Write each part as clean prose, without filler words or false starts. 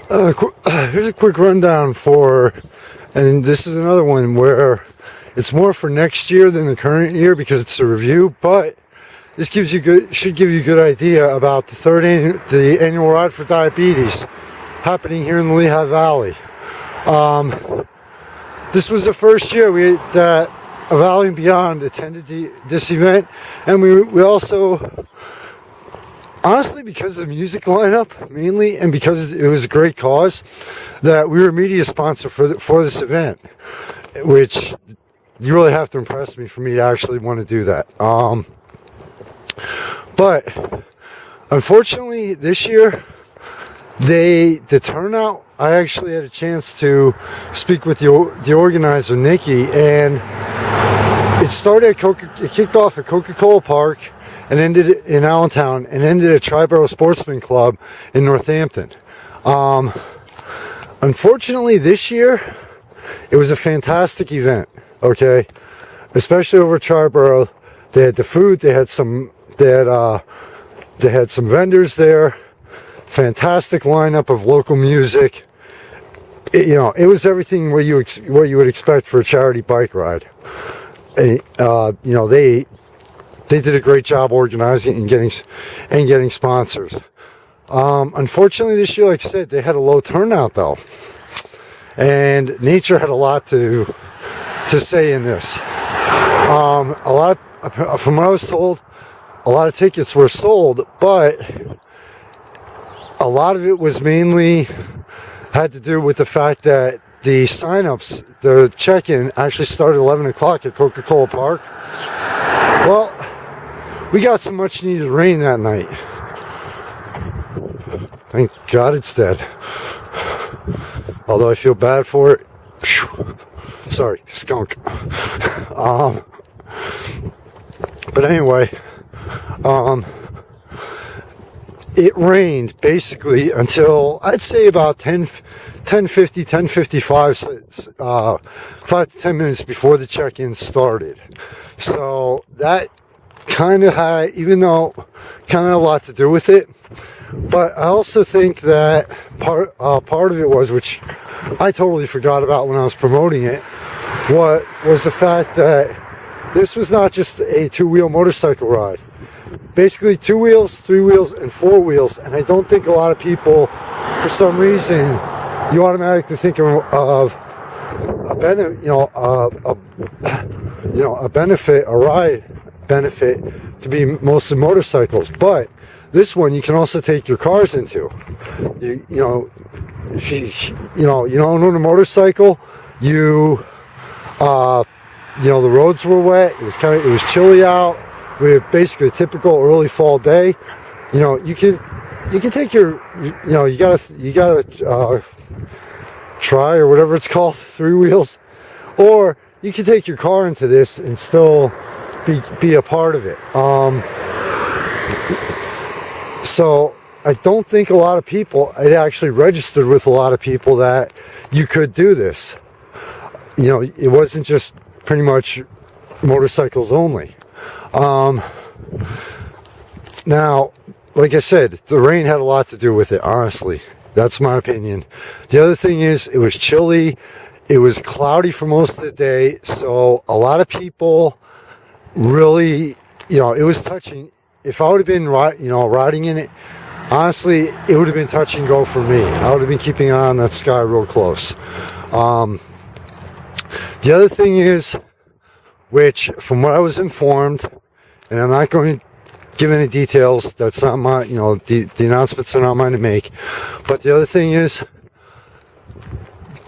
Here's a quick rundown and this is another one where it's more for next year than the current year because it's a review, but this should give you a good idea about the annual Ride for Diabetes happening here in the Lehigh Valley. This was the first year that A Valley and Beyond attended this event, and we also, honestly, because of the music lineup mainly, and because it was a great cause, that we were a media sponsor for this event, which you really have to impress me for me to actually want to do that. But unfortunately, this year, the turnout, I actually had a chance to speak with the organizer, Nikki, and it kicked off at Coca-Cola Park and ended in Allentown and ended at Triborough Sportsman Club in Northampton. Unfortunately, this year, it was a fantastic event, okay? Especially over at Triborough. They had the food, they had some vendors there, fantastic lineup of local music. It was everything what you would expect for a charity bike ride. And, they did a great job organizing and getting sponsors. Unfortunately, this year, like I said, they had a low turnout though, and nature had a lot to say in this. From what I was told, a lot of tickets were sold, but a lot of it was mainly had to do with the fact that the sign-ups, the check-in, actually started at 11 o'clock at Coca-Cola Park. Well, we got some much-needed rain that night. Thank God it's dead. Although I feel bad for it. Sorry, skunk. But anyway, it rained basically until I'd say about 10:55, 5 to 10 minutes before the check-in started. So that kind of had a lot to do with it. But I also think that part of it was, which I totally forgot about when I was promoting it, was the fact that this was not just a two-wheel motorcycle ride. Basically 2 wheels, 3 wheels, and 4 wheels. And I don't think a lot of people, for some reason, you automatically think of a ride benefit to be mostly motorcycles. But this one you can also take your cars into. If you don't own a motorcycle, the roads were wet. It was chilly out. We had basically a typical early fall day. You can take you gotta try, or whatever it's called, 3 wheels, or you can take your car into this and still be a part of it. So I don't think a lot of people, it actually registered with a lot of people that you could do this. It wasn't just pretty much motorcycles only. Now, like I said, the rain had a lot to do with it, honestly. That's my opinion. The other thing is, it was chilly. It was cloudy for most of the day. So a lot of people really, it was touching. If I would have been, riding in it, honestly, it would have been touch and go for me. I would have been keeping an eye on that sky real close. The other thing is, which from what I was informed, and I'm not going to give any details, that's not my, the announcements are not mine to make, but the other thing is,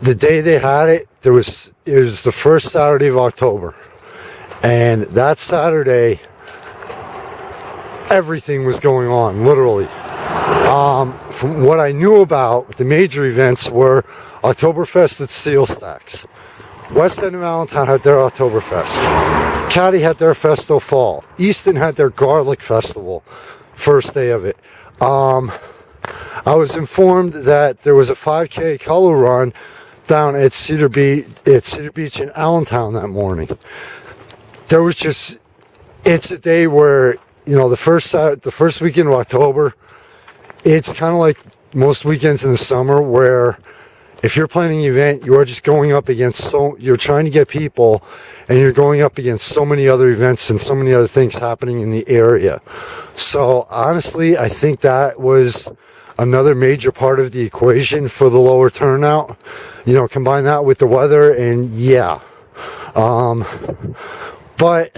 the day they had it, it was the first Saturday of October, and that Saturday, everything was going on, literally. From what I knew about, the major events were Oktoberfest at Steel Stacks. West End of Allentown had their Oktoberfest. Caddy had their Festo Fall. Easton had their Garlic Festival, first day of it. I was informed that there was a 5K color run down at Cedar Beach in Allentown that morning. It's a day where, the first weekend of October, it's kind of like most weekends in the summer where if you're planning an event, you are just going up against you're trying to get people, and you're going up against so many other events and so many other things happening in the area. So honestly, I think that was another major part of the equation for the lower turnout. You know, combine that with the weather, and yeah. But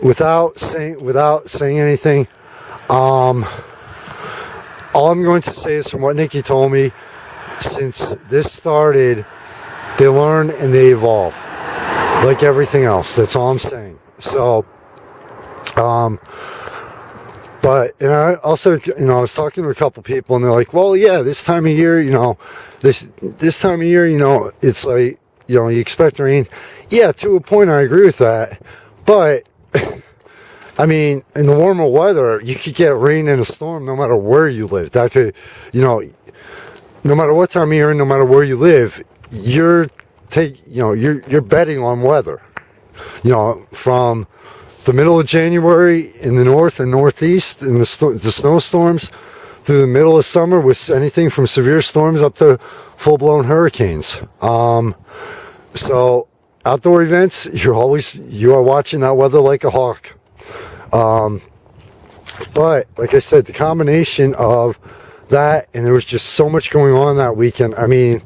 without saying anything, all I'm going to say is from what Nikki told me, since this started, they learn and they evolve, like everything else. That's all I'm saying. So, but, and I also, you know, I was talking to a couple people, and they're like, well, yeah, this time of year, you know, this time of year, you know, it's like, you know, you expect rain. Yeah, to a point, I agree with that. But, I mean, in the warmer weather, you could get rain and a storm no matter where you live. That could, you know, no matter what time of year, no matter where you live, you're betting on weather. You know, from the middle of January in the north and northeast, in the snowstorms, through the middle of summer with anything from severe storms up to full-blown hurricanes. So outdoor events, you are watching that weather like a hawk. But like I said, the combination of that, and there was just so much going on that weekend. I mean,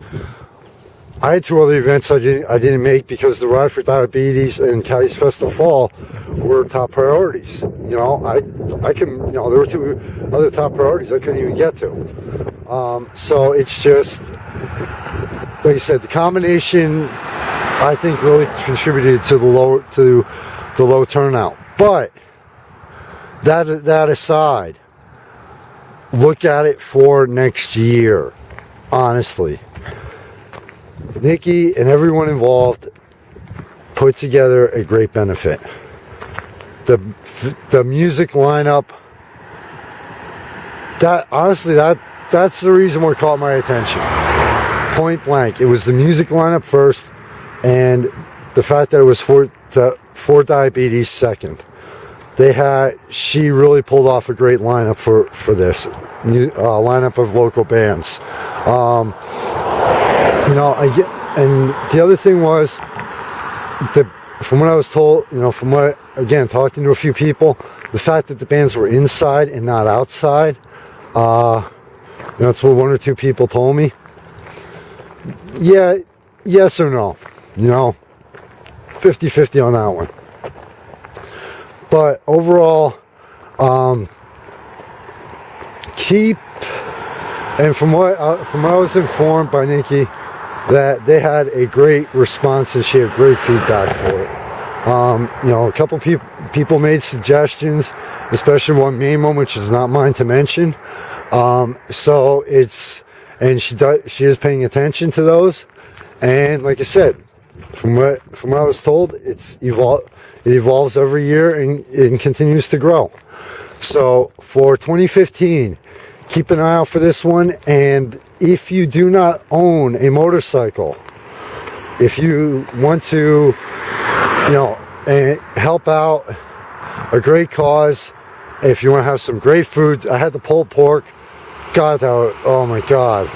I had two other events I didn't make because the Ride for Diabetes and Caddy's Festival Fall were top priorities. You know, I can, you know, there were two other top priorities I couldn't even get to. So it's just, like I said, the combination, I think, really contributed to the low turnout. But that aside, look at it for next year, honestly. Nikki and everyone involved put together a great benefit. The music lineup, that honestly, that's the reason what caught my attention. Point blank. It was the music lineup first, and the fact that it was for diabetes second. She really pulled off a great lineup for this lineup of local bands. You know, and the other thing was, from what I was told, you know, talking to a few people, the fact that the bands were inside and not outside, you know, that's what one or two people told me. Yeah, yes or no, you know, 50-50 on that one. But overall, from what I was informed by Nikki, that they had a great response and she had great feedback for it. You know, a couple people made suggestions, especially one main one, which is not mine to mention. So she is paying attention to those. And like I said, from what I was told, it evolves every year and continues to grow. So for 2015, keep an eye out for this one. And if you do not own a motorcycle, if you want to, you know, help out a great cause, if you want to have some great food, I had the pulled pork. God, oh my God,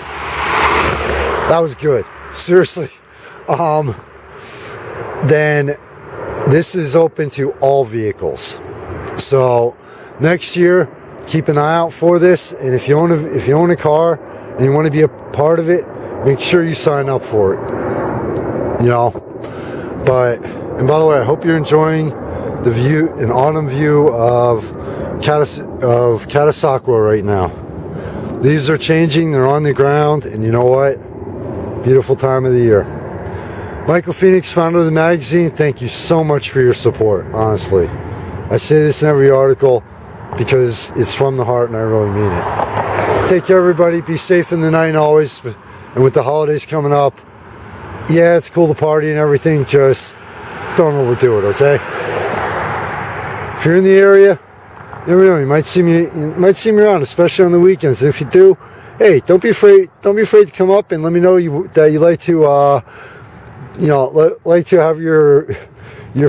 that was good. Seriously. Then this is open to all vehicles. So next year, keep an eye out for this. And if you own a car and you want to be a part of it, make sure you sign up for it. You know. And by the way, I hope you're enjoying an autumn view of Catasauqua right now. Leaves are changing, they're on the ground, and you know what? Beautiful time of the year. Michael Phoenix, founder of the magazine, thank you so much for your support, honestly. I say this in every article because it's from the heart and I really mean it. Take care, everybody. Be safe in the night always. And with the holidays coming up, yeah, it's cool to party and everything, just don't overdo it, okay? If you're in the area, you never know, you might see me around, especially on the weekends. And if you do, hey, don't be afraid to come up and let me know that you like to like to have your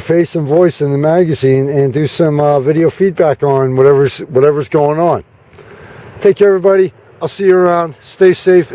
face and voice in the magazine and do some video feedback on whatever's going on. Take care, everybody. I'll see you around. Stay safe.